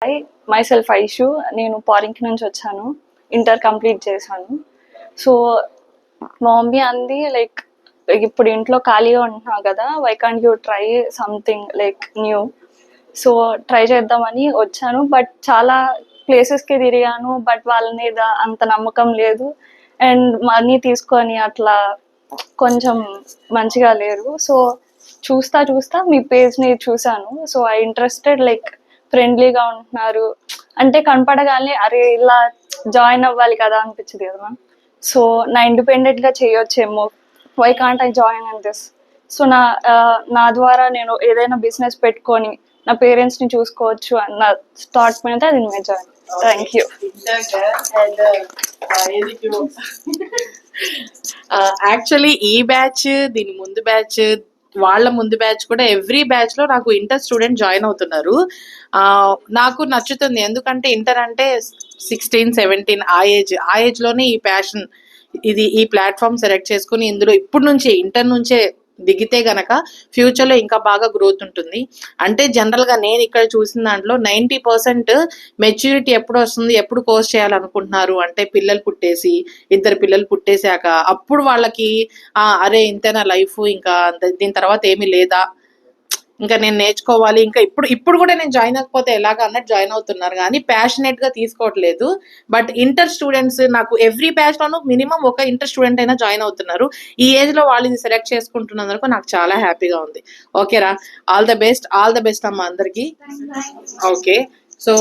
Hi, my self Aishu. నేను పారింక్ నుంచి వచ్చాను. ఇంటర్ కంప్లీట్ చేశాను. సో మా మమ్మీ అంది లైక్ ఇప్పుడు ఇంట్లో ఖాళీగా ఉంటున్నావు కదా, why can't you try something like new. So try చేద్దామని వచ్చాను. బట్ చాలా ప్లేసెస్కి తిరిగాను, బట్ వాళ్ళ మీద అంత నమ్మకం లేదు. అండ్ మనీ తీసుకొని అట్లా కొంచెం మంచిగా లేరు. సో చూస్తా మీ పేజ్ని చూశాను. సో ఐ ఇంట్రెస్టెడ్ లైక్ ఫ్రెండ్లీగా ఉంటున్నారు అంటే కనపడగానే అరే ఇలా జాయిన్ అవ్వాలి కదా అనిపించింది కదా మ్యామ్. సో నా ఇండిపెండెంట్గా చేయొచ్చేమో, why can't I join in this. So నా ద్వారా నేను ఏదైనా బిజినెస్ పెట్టుకొని నా పేరెంట్స్ని చూసుకోవచ్చు అన్న థాట్ మీద నేను జాయిన్. Thank you. యాక్చువల్లీ ఈ బ్యాచ్, దీని ముందు బ్యాచ్, వాళ్ళ ముందు బ్యాచ్ కూడా ఎవ్రీ బ్యాచ్ లో నాకు ఇంటర్ స్టూడెంట్ జాయిన్ అవుతున్నారు. నాకు నచ్చుతుంది, ఎందుకంటే ఇంటర్ అంటే 16-17 ఆ ఏజ్ లోనే ఈ ప్యాషన్, ఈ ప్లాట్ఫామ్ సెలెక్ట్ చేసుకుని ఇందులో ఇప్పుడు నుంచే ఇంటర్ నుంచే దిగితే గనక ఫ్యూచర్లో ఇంకా బాగా గ్రోత్ ఉంటుంది. అంటే జనరల్గా నేను ఇక్కడ చూసిన దాంట్లో 90% మెచ్యూరిటీ ఎప్పుడు వస్తుంది, ఎప్పుడు కోర్స్ చేయాలనుకుంటున్నారు అంటే పిల్లలు పుట్టేసి, 2 పిల్లలు పుట్టేశాక అప్పుడు వాళ్ళకి అరే ఇంతేనా లైఫ్, ఇంకా దీని తర్వాత ఏమీ లేదా, ఇంకా నేను నేర్చుకోవాలి, ఇంకా ఇప్పుడు కూడా నేను జాయిన్ అవ్వకపోతే ఎలాగా అన్నట్టు జాయిన్ అవుతున్నారు, కానీ ప్యాషనేట్గా తీసుకోవట్లేదు. బట్ ఇంటర్ స్టూడెంట్స్ నాకు ఎవ్రీ బ్యాచ్లోనూ మినిమం ఒక ఇంటర్ స్టూడెంట్ అయినా జాయిన్ అవుతున్నారు. ఈ ఏజ్లో వాళ్ళు ఇది సెలెక్ట్ చేసుకుంటున్నందుకు నాకు చాలా హ్యాపీగా ఉంది. ఓకేరా, ఆల్ ద బెస్ట్ అమ్మ అందరికీ. Okay, so